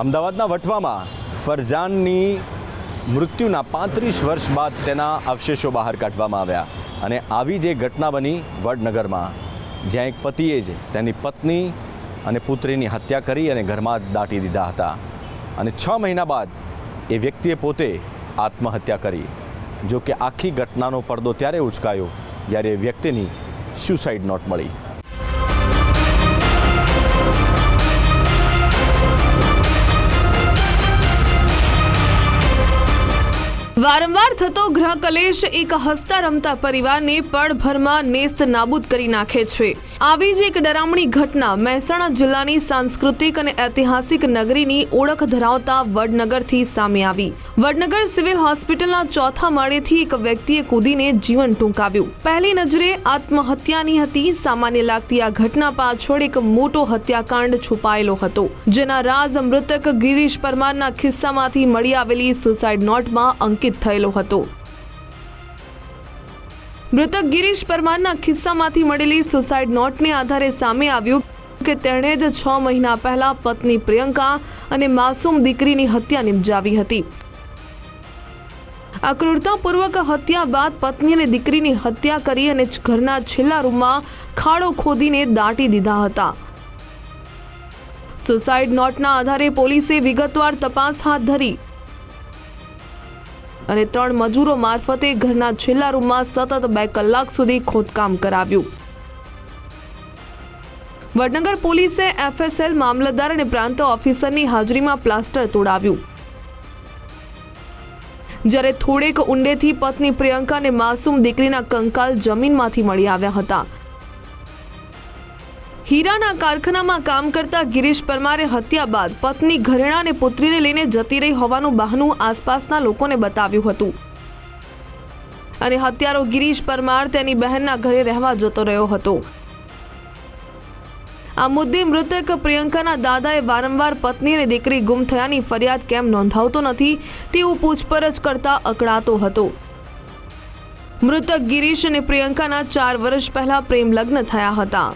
અમદાવાદના વટવામાં ફરજાનની મૃત્યુના 35 વર્ષ બાદ તેના અવશેષો બહાર કાઢવામાં આવ્યા અને આવી જે ઘટના બની વડનગરમાં, જ્યાં એક પતિએ જ તેની પત્ની અને પુત્રીની હત્યા કરી અને ઘરમાં દાટી દીધા હતા અને 6 મહિના બાદ એ વ્યક્તિએ પોતે આત્મહત્યા કરી। જો કે આખી ઘટનાનો પડદો ત્યારે ઉચકાયો જ્યારે એ વ્યક્તિની સુસાઇડ નોટ મળી। વારંવાર થતો ગ્રહ કલેશ એક હસતા રમતા પરિવારને પળભરમાં નેસ્ત નાબૂદ કરી નાખે છે। આવી જ એક ડરામણી ઘટના મહેસાણા જિલ્લાની સાંસ્કૃતિક અને ઐતિહાસિક નગરીની ઓળખ ધરાવતા વડનગરથી સામે આવી। વડનગર સિવિલ હોસ્પિટલના 4થા માળેથી એક વ્યક્તિએ કૂદીને જીવન ટૂંકાવ્યું। પહેલી નજરે આત્મહત્યાની હતી। સામાન્ય લાગતી આ ઘટના પાછળ એક મોટો હત્યાકાંડ છુપાયેલો હતો, જેના રાઝ મૃતક ગિરીશ પરમારના ખિસ્સામાંથી મળી આવેલી સુસાઇડ નોટમાં અંકિત થયેલો હતો। મૃતક ગિરીશ પરમારના ખિસ્સામાંથી મળેલી સુસાઇડ નોટને આધારે સામે આવ્યું કે તેણે જ 6 મહિના પહેલા પત્ની પ્રિયંકા અને માસૂમ દીકરીની હત્યા નિપજાવી હતી। આ ક્રૂરતાપૂર્વક હત્યા બાદ પત્ની અને દીકરીની હત્યા કરી અને ઘરના છેલ્લા રૂમમાં ખાડો ખોદીને દાટી દીધા હતા। સુસાઇડ નોટના આધારે પોલીસે વિગતવાર તપાસ હાથ ધરી અને 3 મજૂરો મારફતે ઘરના છેલ્લા રૂમમાં સતત 2 કલાક સુધી ખોદકામ કરાવ્યું। વડનગર પોલીસે FSL મામલતદાર અને પ્રાંત ઓફિસરની હાજરીમાં પ્લાસ્ટર તોડાવ્યું, જ્યારે થોડેક ઊંડેથી પત્ની પ્રિયંકા અને માસૂમ દીકરીના કંકાલ જમીનમાંથી મળી આવ્યા હતા। હીરાના કારખાનામાં કામ કરતા ગિરીશ પરમારે હત્યા બાદ પત્ની ઘરેણા અને પુત્રીને લઈને જતી રહી હોવાનું બહાનું આસપાસના લોકોને બતાવ્યું હતું અને હત્યારો ગિરીશ પરમાર તેની બહેનના ઘરે રહેવા જતો રહ્યો હતો। આ મુદ્દે મૃતક પ્રિયંકાના દાદાએ વારંવાર પત્ની અને દીકરી ગુમ થયાની ફરિયાદ કેમ નોંધાવતો નથી તેવું પૂછપરછ કરતા અકળાતો હતો। મૃતક ગિરીશ અને પ્રિયંકાના 4 વર્ષ પહેલા પ્રેમ લગ્ન થયા હતા।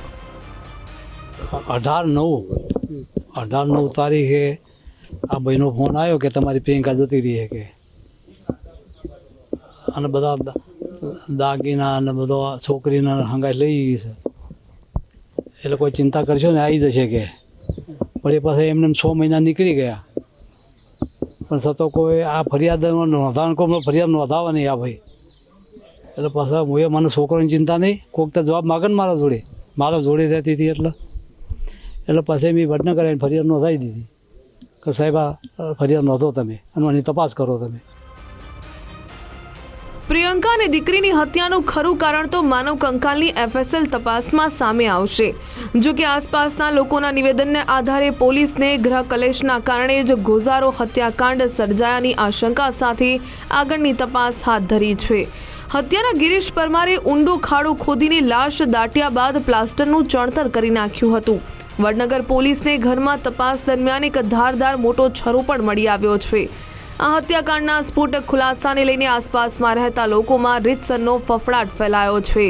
18/9 તારીખે આ ભાઈનો ફોન આવ્યો કે તમારી પ્રિયંકા જતી રહી છે કે, અને બધા દાગીના અને બધો છોકરીના હંગાઈ લઈ ગઈ છે, એટલે કોઈ ચિંતા કરશો ને આવી જશે કે। પણ એ પાસે એમને 6 મહિના નીકળી ગયા, પણ છતાં કોઈ આ ફરિયાદ નોંધાવાનું ફરિયાદ નોંધાવે નહીં આ ભાઈ। એટલે પાછા હું મને છોકરાની ચિંતા નહીં, કોઈક તો જવાબ માગે ને મારા જોડે રહેતી હતી એટલે પછી મેં વડનગર આવીને ફરિયાદ નોંધાવી દીધી કે સાહેબ આ ફરિયાદ નોંધો તમે અને એની તપાસ કરો તમે। પ્રિયંકા અને દીકરીની હત્યાનું ખરું કારણ તો માનવ કંકાલની FSL તપાસમાં સામે આવશે। જો કે આસપાસના લોકોના નિવેદનને આધારે પોલીસને ગ્રહ કલેશના કારણે જ ગોઝારો હત્યાકાંડ સર્જાયાની આશંકા સાથે આગળની તપાસ હાથ ધરી છે। હત્યાના ગિરીશ પરમારે ઊંડો ખાડો ખોદીને લાશ દાટ્યા બાદ પ્લાસ્ટરનું ચણતર કરી નાખ્યું હતું। વડનગર પોલીસને ઘરમાં તપાસ દરમિયાન એક ધારદાર મોટો છરો પણ મળી આવ્યો છે। આ હત્યાકાંડના સ્ફોટક ખુલાસાને લઈને આસપાસમાં રહેતા લોકોમાં રીતસરનો ફફડાટ ફેલાયો છે।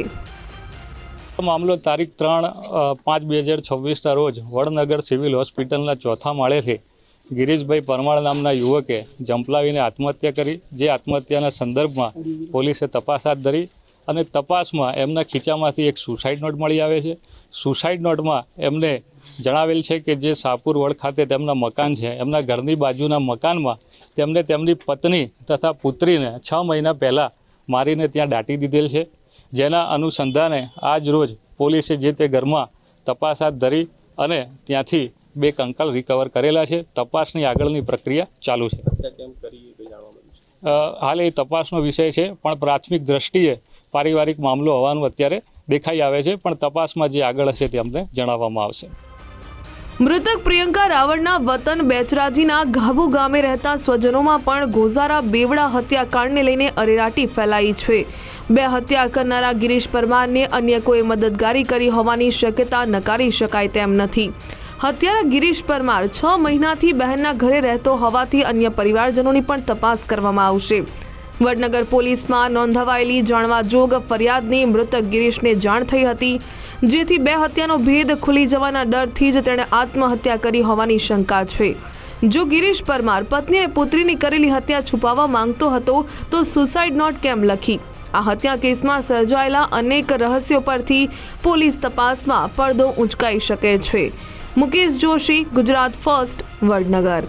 મામલો તારીખ 3/5/2026ના રોજ વડનગર સિવિલ હોસ્પિટલના 4થા માળેથી ગિરીશભાઈ પરમાર નામના યુવકે જંપલાવીને આત્મહત્યા કરી, જે આત્મહત્યાના સંદર્ભમાં પોલીસે તપાસ હાથ ધરી અને તપાસમાં એમના ખીચામાંથી એક સુસાઇડ નોટ મળી આવે છે। સુસાઇડ નોટમાં એમને જણાવેલ છે કે જે શાહપુર વડ ખાતે તેમના મકાન છે, એમના ઘરની બાજુના મકાનમાં તેમને તેમની પત્ની તથા પુત્રીને 6 મહિના પહેલાં મારીને ત્યાં દાટી દીધેલ છે। જેના અનુસંધાને આજ રોજ પોલીસે જે તે ઘરમાં તપાસ હાથ ધરી અને ત્યાંથી 2 કંકાલ રિકવર કરેલા છે। તપાસની આગળની પ્રક્રિયા ચાલુ છે। હાલ એ તપાસનો વિષય છે, પણ પ્રાથમિક દ્રષ્ટિએ પારિવારિક મામલો હોવાનું અત્યારે દેખાઈ આવે છે, પણ તપાસમાં જે આગળ હશે તે અમને જણાવવામાં આવશે। મૃતક પ્રિયંકા રાવળના વતન બેચરાજીના ઘાબુ ગામે રહેતા સ્વજનોમાં પણ ગોઝારા બેવડા હત્યાકાંડને લઈને અરેરાટી ફેલાઈ છે। 2 હત્યા કરનારા ગિરીશ પરમારને અન્ય કોઈ મદદગારી કરી હોવાની શક્યતા નકારી શકાય તેમ નથી। હત્યારા ગિરીશ પરમાર 6 મહિનાથી બહેનના ઘરે રહેતો હોવાથી અન્ય પરિવારજનોની પણ તપાસ કરવામાં આવશે। વડનગર પોલીસમાં નોંધાવાયેલી જાણવા જોગ ફરિયાદની મૃતક ગિરીશને જાણ થઈ હતી, જેથી 2 હત્યાનો ભેદ ખુલી જવાના ડરથી જ તેણે આત્મહત્યા કરી હોવાની શંકા છે। જો ગિરીશ પરમાર પત્ની અને પુત્રીની કરેલી હત્યા છુપાવવા માંગતો હતો તો સુસાઇડ નોટ કેમ લખી? આ હત્યા કેસમાં સર્જાયેલા અનેક રહસ્યો પરથી પોલીસ તપાસમાં પડદો ઉંચકાઈ શકે છે. મુકેશ જોશી, ગુજરાત ફર્સ્ટ, વડનગર.